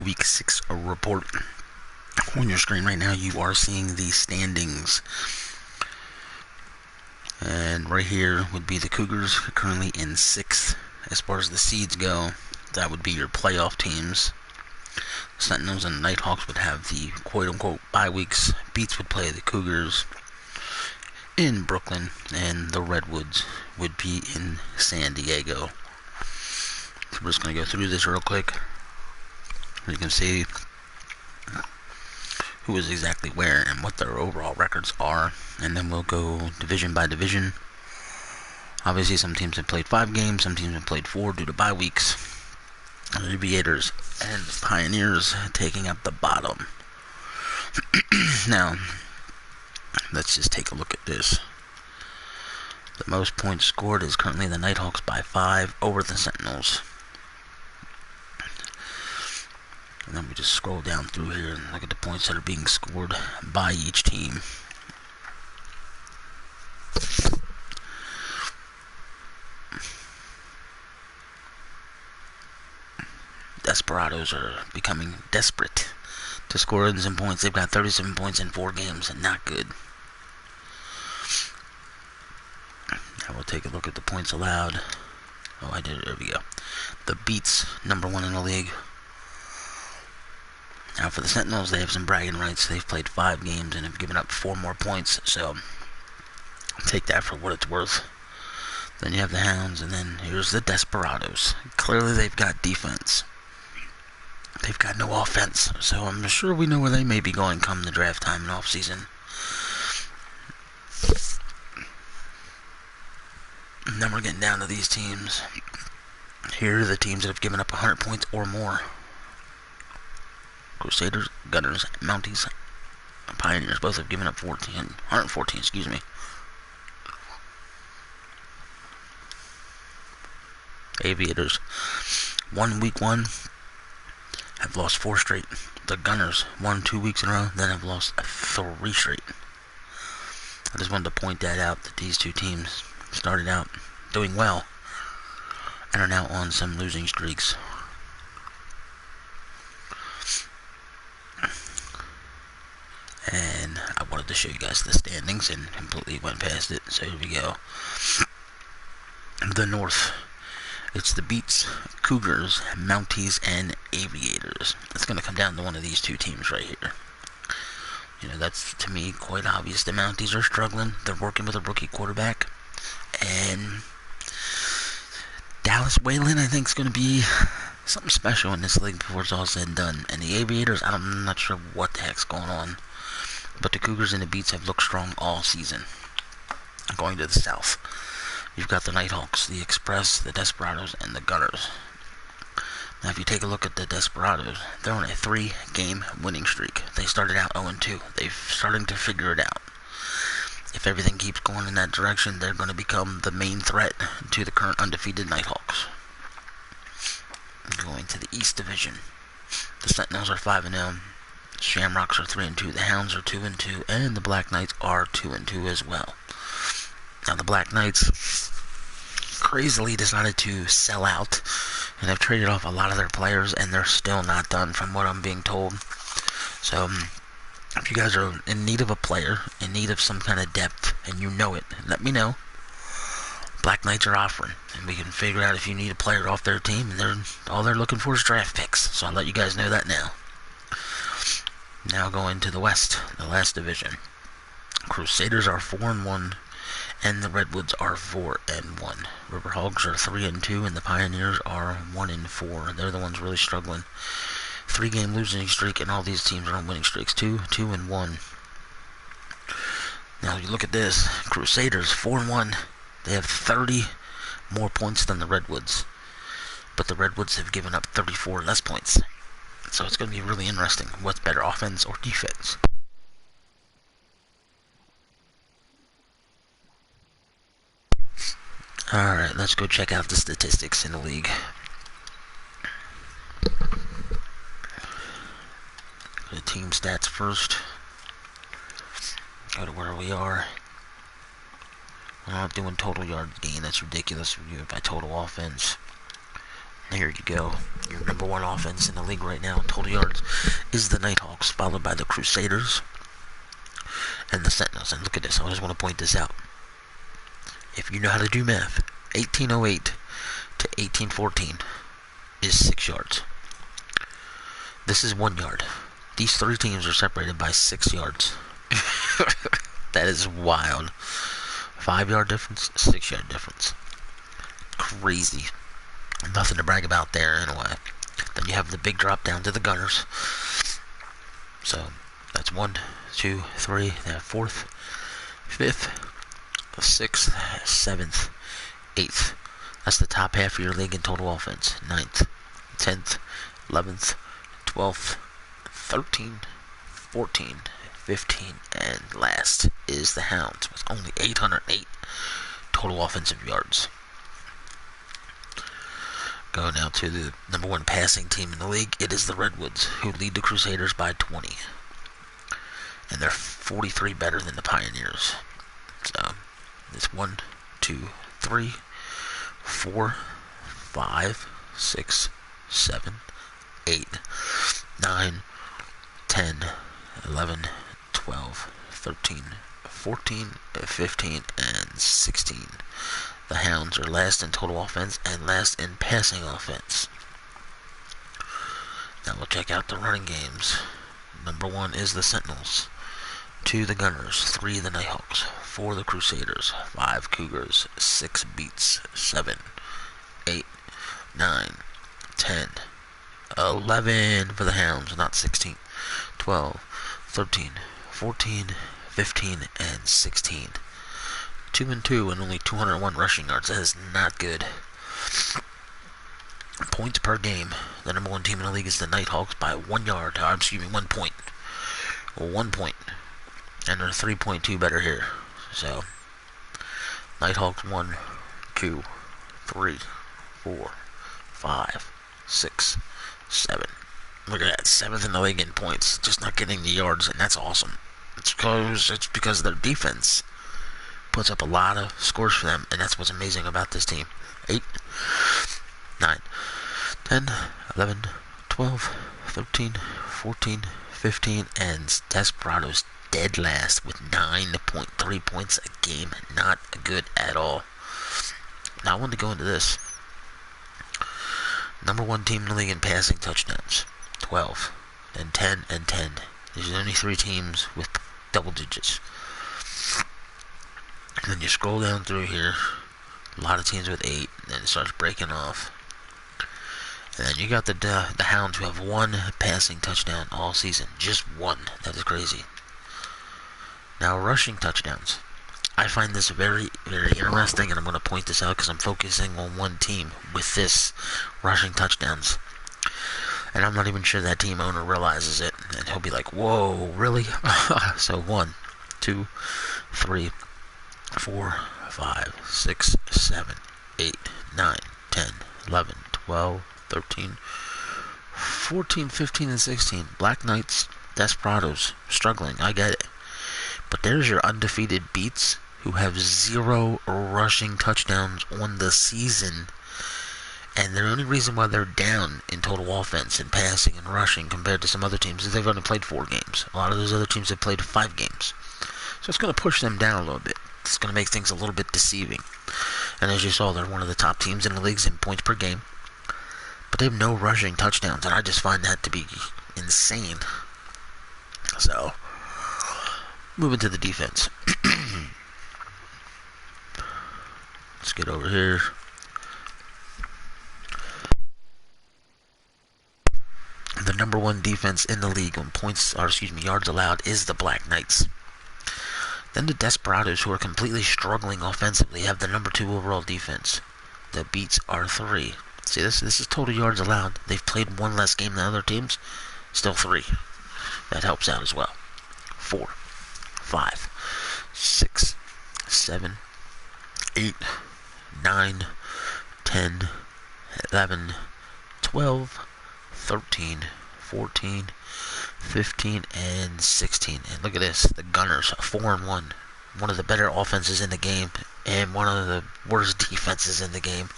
Week 6 report. On your screen right now, you are seeing the standings. And right here would be the Cougars, currently in 6th. As far as the seeds go, that would be your playoff teams. Sentinels and Nighthawks would have the quote-unquote bye weeks. Beats would play the Cougars in Brooklyn, and the Redwoods would be in San Diego. So we're just going to go through this real quick. You can see who is exactly where and what their overall records are, and then we'll go division by division. Obviously, some teams have played 5 games, some teams have played 4 due to bye weeks. The Aviators and Pioneers taking up the bottom. Now, let's just take a look at this. The most points scored is currently the Nighthawks by 5 over the Sentinels. And then we just scroll down through here and look at the points that are being scored by each team. Desperados are becoming desperate to score some points. They've got 37 points in 4 games, and not good. Now we'll take a look at the points allowed. Oh, I did it. There we go. The Beats, number 1 in the league. Now for the Sentinels, they have some bragging rights. They've played 5 games and have given up 4 more points, so take that for what it's worth. Then you have the Hounds, and then here's the Desperados. Clearly they've got defense. They've got no offense, so I'm sure we know where they may be going come the draft time and off-season. And then we're getting down to these teams. Here are the teams that have given up 100 points or more. Crusaders, Gunners, Mounties, Pioneers both have given up 114, excuse me. Aviators won week 1, have lost 4 straight. The Gunners won 2 weeks in a row, then have lost 3 straight. I just wanted to point that out, that these two teams started out doing well and are now on some losing streaks. And I wanted to show you guys the standings and completely went past it, so here we go. The North, it's the Beats, Cougars, Mounties, and Aviators. It's going to come down to one of these 2 teams right here. You know, that's, to me, quite obvious. The Mounties are struggling. They're working with a rookie quarterback. And Dallas Whalen, I think, is going to be something special in this league before it's all said and done. And the Aviators, I'm not sure what the heck's going on. But the Cougars and the Beats have looked strong all season. Going to the South, you've got the Nighthawks, the Express, the Desperados, and the Gunners. Now, if you take a look at the Desperados, they're on a 3-game winning streak. They started out 0-2. They're starting to figure it out. If everything keeps going in that direction, they're going to become the main threat to the current undefeated Nighthawks. Going to the East Division, the Sentinels are 5-0. Shamrocks are 3-2, the Hounds are 2-2, and the Black Knights are 2-2 as well. Now the Black Knights crazily decided to sell out and have traded off a lot of their players, and they're still not done from what I'm being told. So if you guys are in need of a player, in need of some kind of depth, and you know it, let me know. Black Knights are offering, and we can figure out if you need a player off their team, and all they're looking for is draft picks. So I'll let you guys know that now. Now going to the West, the last division. Crusaders are 4-1, and the Redwoods are 4-1. Riverhogs are 3-2, and the Pioneers are 1-4. They're the ones really struggling. 3-game losing streak, and all these teams are on winning streaks. 2-1. Now you look at this. Crusaders 4-1. They have 30 more points than the Redwoods, but the Redwoods have given up 34 less points. So it's going to be really interesting. What's better, offense or defense? Alright, let's go check out the statistics in the league. The team stats first. Go to where we are. We're not doing total yards gained. That's ridiculous. We do it by total offense. Here you go. Your number one offense in the league right now, total yards, is the Nighthawks, followed by the Crusaders and the Sentinels. And look at this. I just want to point this out. If you know how to do math, 1808 to 1814 is 6 yards. This is 1 yard. These three teams are separated by 6 yards. That is wild. 5 yard difference, 6 yard difference. Crazy. Nothing to brag about there anyway. Then you have the big drop down to the Gunners. So that's 1, 2, 3, they have 4th, 5th, 6th, 7th, 8th. That's the top half of your league in total offense. 9th, 10th, 11th, 12th, 13, 14, 15, and last is the Hounds with only 808 total offensive yards. Go now to the number one passing team in the league. It is the Redwoods, who lead the Crusaders by 20. And they're 43 better than the Pioneers. So, it's 1, 2, 3, 4, 5, 6, 7, 8, 9, 10, 11, 12, 13, 14, 15, and 16. The Hounds are last in total offense and last in passing offense. Now we'll check out the running games. Number 1 is the Sentinels, 2 the Gunners, 3 the Nighthawks, 4 the Crusaders, 5 Cougars, 6 Beats, 7, 8, 9, 10, 11 for the Hounds, not 16, 12, 13, 14, 15, and 16. 2-2 and only 201 rushing yards. That is not good. Points per game. The number 1 team in the league is the Nighthawks by 1 yard. 1 point. 1 point. And they're 3.2 better here. So, Nighthawks 1, 2, 3, 4, 5, 6, 7. Look at that. 7th in the league in points. Just not getting the yards, and that's awesome. It's because of their defense puts up a lot of scores for them, and that's what's amazing about this team. 8, 9, 10, 11, 12, 13, 14, 15, and Desperado's dead last with 9.3 points a game. Not good at all. Now I want to go into this. Number 1 team in the league in passing touchdowns, 12, and 10, and 10. There's only 3 teams with double digits. And then you scroll down through here, a lot of teams with 8, and then it starts breaking off. And then you got the Hounds, who have 1 passing touchdown all season. Just 1. That is crazy. Now, rushing touchdowns. I find this very, very interesting, and I'm going to point this out because I'm focusing on 1 team with this rushing touchdowns. And I'm not even sure that team owner realizes it. And he'll be like, whoa, really? So 1, 2, 3, 4, 5, 6, 7, 8, 9, 10, 11, 12, 13, 14, 15, and 16. Black Knights, Desperados, struggling, I get it. But there's your undefeated Beats, who have 0 rushing touchdowns on the season. And the only reason why they're down in total offense and passing and rushing compared to some other teams is they've only played 4 games. A lot of those other teams have played 5 games. So it's going to push them down a little bit. It's going to make things a little bit deceiving. And as you saw, they're one of the top teams in the leagues in points per game. But they have no rushing touchdowns, and I just find that to be insane. So, moving to the defense. Let's get over here. The number 1 defense in the league on yards allowed is the Black Knights. Then the Desperados, who are completely struggling offensively, have the number 2 overall defense. The Beats are 3. See, this is total yards allowed. They've played 1 less game than other teams. Still 3. That helps out as well. 4, 5, 6, 7, 8, 9, 10, 11, 12, 13, 14, 15, and 16. And look at this. The Gunners, 4-1. One of the better offenses in the game, and one of the worst defenses in the game.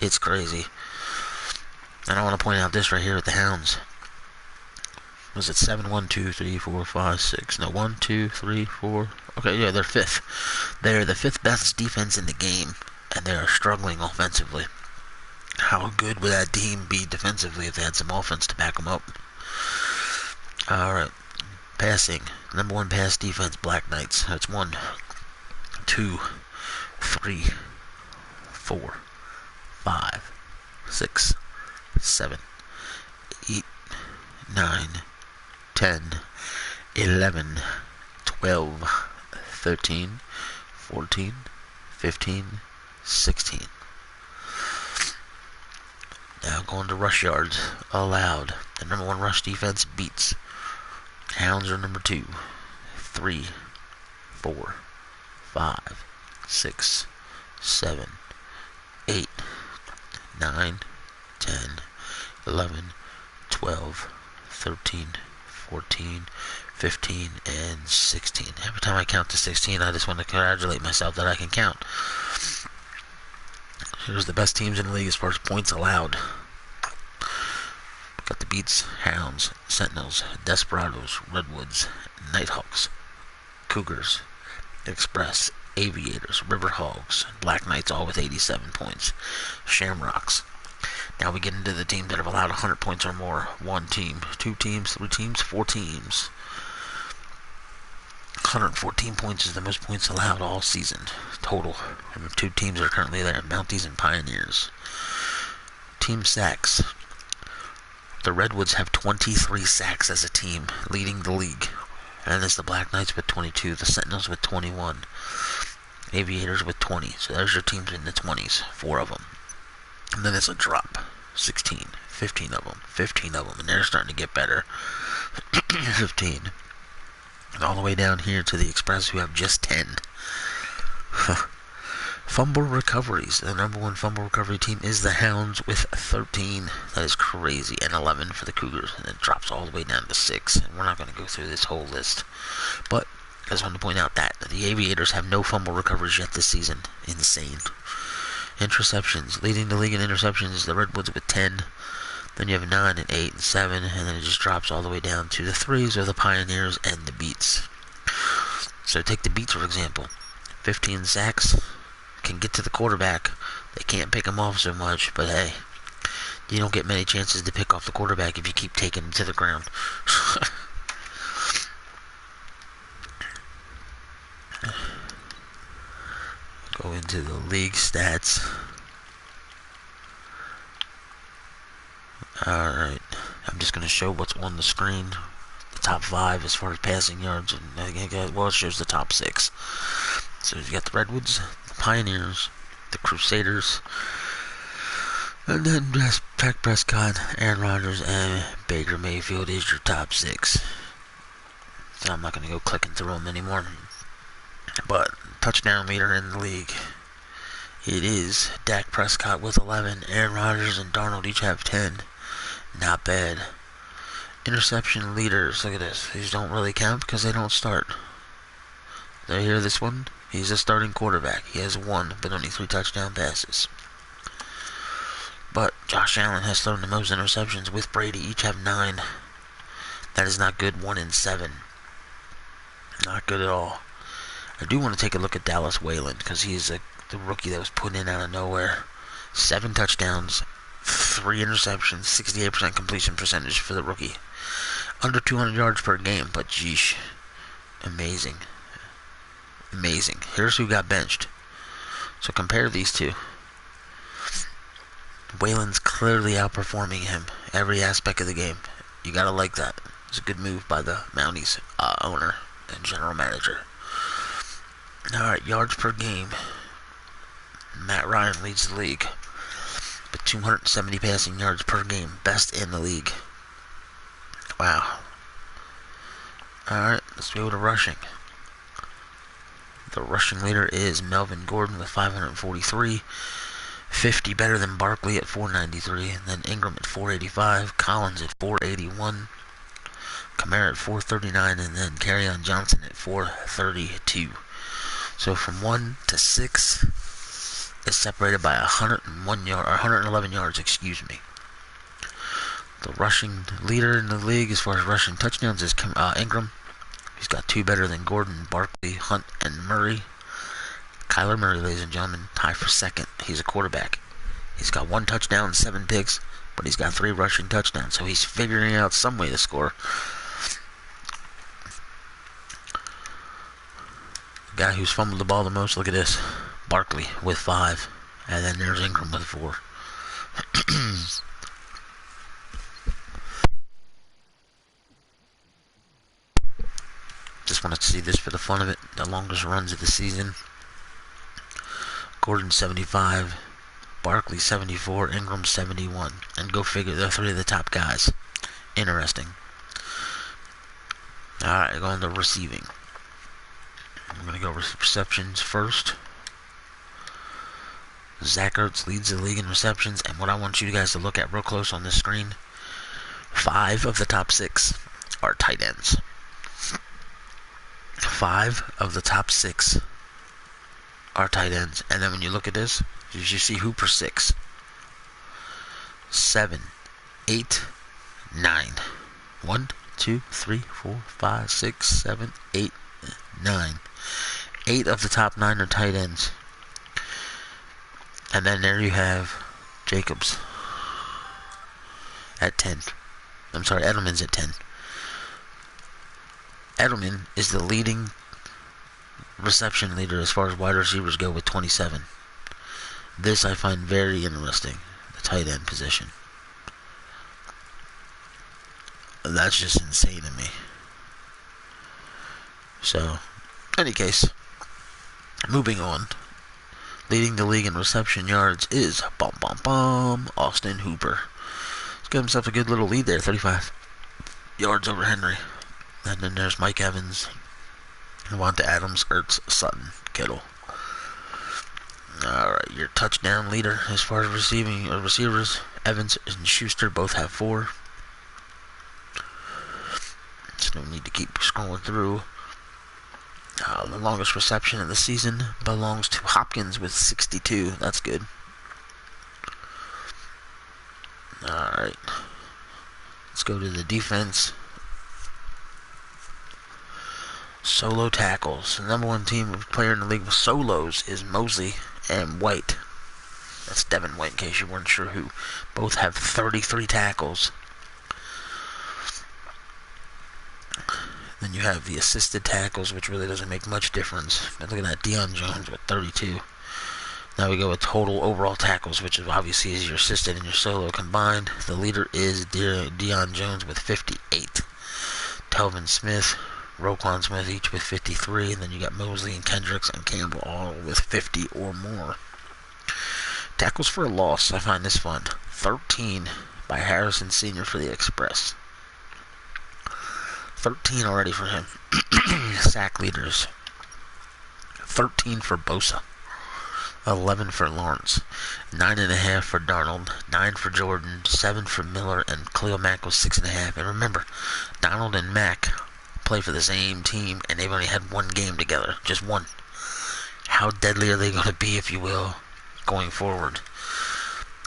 It's crazy. And I want to point out this right here with the Hounds. Was it 7, 1, 2, 3, 4, 5, 6? No, 1, 2, 3, 4. Okay, yeah, they're 5th. They're the 5th best defense in the game, and they are struggling offensively. How good would that team be defensively if they had some offense to back them up? Alright, passing. Number 1 pass defense, Black Knights. That's 1, 2, 3, 4, 5, 6, 7, 8, 9, 10, 11, 12, 13, 14, 15, 16. Now going to rush yards allowed. The number 1 rush defense beats. Hounds are number 2, 3, 4, 5, 6, 7, 8, 9, 10, 11, 12, 13, 14, 15, and 16. Every time I count to 16, I just want to congratulate myself that I can count. Here's the best teams in the league as far as points allowed. Got the Beats, Hounds, Sentinels, Desperados, Redwoods, Nighthawks, Cougars, Express, Aviators, Riverhogs, Black Knights, all with 87 points. Shamrocks. Now we get into the teams that have allowed 100 points or more. 1 team, 2 teams, 3 teams, 4 teams. 114 points is the most points allowed all season total. And the 2 teams are currently there, Mounties and Pioneers. Team sacks. The Redwoods have 23 sacks as a team, leading the league. And it's the Black Knights with 22, the Sentinels with 21, Aviators with 20. So there's your teams in the 20s, 4 of them. And then it's a drop, 16, 15 of them, 15 of them, and they're starting to get better. 15. And all the way down here to the Express, who have just 10. Fumble recoveries. The number 1 fumble recovery team is the Hounds with 13. That is crazy. And 11 for the Cougars. And it drops all the way down to 6. And we're not going to go through this whole list. But I just wanted to point out that the Aviators have no fumble recoveries yet this season. Insane. Interceptions. Leading the league in interceptions is the Redwoods with 10. Then you have 9 and 8 and 7. And then it just drops all the way down to the 3s of the Pioneers and the Beats. So take the Beats, for example. 15 sacks. Can get to the quarterback. They can't pick him off so much, but hey, you don't get many chances to pick off the quarterback if you keep taking him to the ground. Go into the league stats. Alright, I'm just going to show what's on the screen. The top 5 as far as passing yards, and well, it shows the top 6. So you got the Redwoods, the Pioneers, the Crusaders, and then Dak Prescott, Aaron Rodgers, and Baker Mayfield is your top 6. So I'm not going to go clicking through them anymore. But touchdown leader in the league, it is Dak Prescott with 11. Aaron Rodgers and Darnold each have 10. Not bad. Interception leaders, look at this. These don't really count because they don't start. Did I hear this one? He's a starting quarterback. He has 1, but only 3 touchdown passes. But Josh Allen has thrown the most interceptions with Brady. Each have 9. That is not good. 1 in 7. Not good at all. I do want to take a look at Dallas Wayland because he's the rookie that was put in out of nowhere. 7 touchdowns, 3 interceptions, 68% completion percentage for the rookie. Under 200 yards per game, but geesh. Amazing. Amazing. Here's who got benched. So compare these two. Wayland's clearly outperforming him every aspect of the game. You gotta like that. It's a good move by the Mounties owner and general manager. Alright, yards per game. Matt Ryan leads the league with 270 passing yards per game. Best in the league. Wow. Alright, let's go to rushing. The rushing leader is Melvin Gordon with 543. 50 better than Barkley at 493. And then Ingram at 485. Collins at 481. Kamara at 439. And then Kerryon Johnson at 432. So from 1 to 6 is separated by 111 yards, excuse me. The rushing leader in the league as far as rushing touchdowns is Ingram. He's got 2 better than Gordon, Barkley, Hunt, and Murray. Kyler Murray, ladies and gentlemen, tied for second. He's a quarterback. He's got 1 touchdown, 7 picks, but he's got 3 rushing touchdowns, so he's figuring out some way to score. The guy who's fumbled the ball the most, look at this. Barkley with 5, and then there's Ingram with 4. Just wanted to see this for the fun of it. The longest runs of the season. Gordon 75, Barkley 74, Ingram 71. And go figure, they're 3 of the top guys. Interesting. Alright, going to receiving. I'm going to go with receptions first. Zach Ertz leads the league in receptions, and what I want you guys to look at real close on this screen, 5 of the top 6 are tight ends. 5 of the top 6 are tight ends. And then when you look at this, you see Hooper 6, 7, 8, 9. 1, 2, 3, 4, 5, 6, 7, 8, 9. 8 of the top 9 are tight ends. And then there you have Jacobs at 10. I'm sorry, Edelman's at 10. Edelman is the leading reception leader as far as wide receivers go with 27. This I find very interesting, the tight end position. That's just insane to me. So, in any case, moving on. Leading the league in reception yards is Austin Hooper. He's got himself a good little lead there, 35 yards over Henry. And then there's Mike Evans, Devonta Adams, Ertz, Sutton, Kittle. Alright, your touchdown leader as far as receivers, Evans and Schuster both have 4. So no need to keep scrolling through. The longest reception of the season belongs to Hopkins with 62. That's good. Alright. Let's go to the defense. Solo tackles. The number 1 team player in the league with solos is Mosley and White. That's Devin White, in case you weren't sure who. Both have 33 tackles. Then you have the assisted tackles, which really doesn't make much difference. But look at that, Deion Jones with 32. Now we go with total overall tackles, which is obviously is your assisted and your solo combined. The leader is Deion Jones with 58. Telvin Smith, Roquan Smith each with 53. And then you got Mosley and Kendricks and Campbell all with 50 or more. Tackles for a loss, I find this fun. 13 by Harrison Sr. for the Express. 13 already for him. Sack leaders. 13 for Bosa. 11 for Lawrence. 9.5 for Darnold. 9 for Jordan. 7 for Miller. And Khalil Mack was 6.5. And remember, Donald and Mack play for the same team, and they've only had 1 game together. Just 1. How deadly are they going to be, if you will, going forward?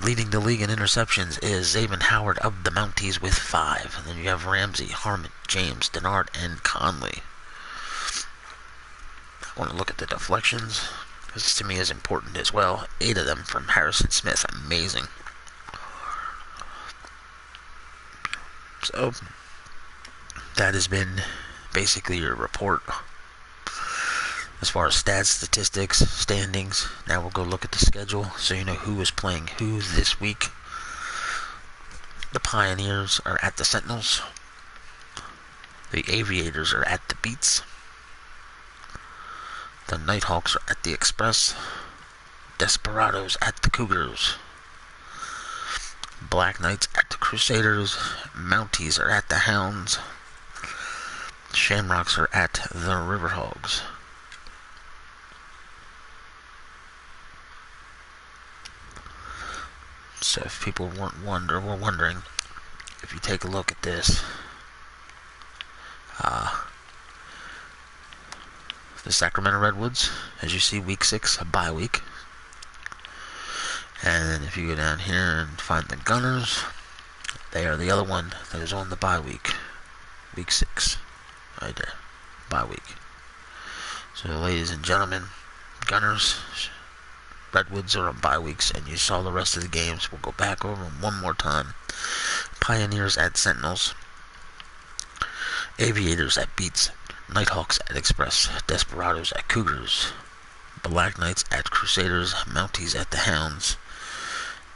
Leading the league in interceptions is Xavier Howard of the Mounties with 5. And then you have Ramsey, Harmon, James, Denard, and Conley. I want to look at the deflections. This to me is important as well. 8 of them from Harrison Smith. Amazing. So, that has been basically your report. As far as stats, statistics, standings, now we'll go look at the schedule so you know who is playing who this week. The Pioneers are at the Sentinels. The Aviators are at the Beats. The Nighthawks are at the Express. Desperados at the Cougars. Black Knights at the Crusaders. Mounties are at the Hounds. Shamrocks are at the Riverhogs. So if people were wondering, if you take a look at this, the Sacramento Redwoods, as you see, week 6, a bye week. And then if you go down here and find the Gunners, there. The other one that is on the bye week. Week 6. Right there. Bye week. So, ladies and gentlemen, Gunners, Redwoods are on bye weeks, and you saw the rest of the games. We'll go back over them one more time. Pioneers at Sentinels. Aviators at Beats. Nighthawks at Express. Desperados at Cougars. Black Knights at Crusaders. Mounties at the Hounds.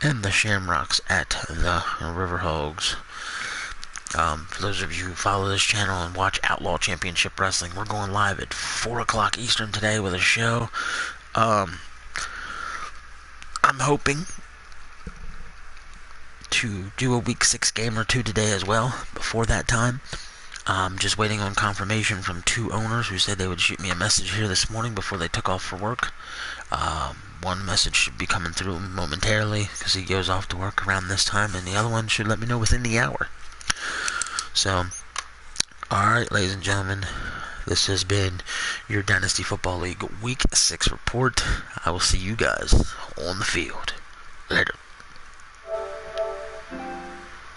And the Shamrocks at the Riverhogs. For those of you who follow this channel and watch Outlaw Championship Wrestling, we're going live at 4 o'clock Eastern today with a show. I'm hoping to do a week 6 game or 2 today as well, before that time. Just waiting on confirmation from 2 owners who said they would shoot me a message here this morning before they took off for work. One message should be coming through momentarily, because he goes off to work around this time, and the other one should let me know within the hour. So, alright, ladies and gentlemen, this has been your Dynasty Football League Week 6 report. I will see you guys on the field. Later.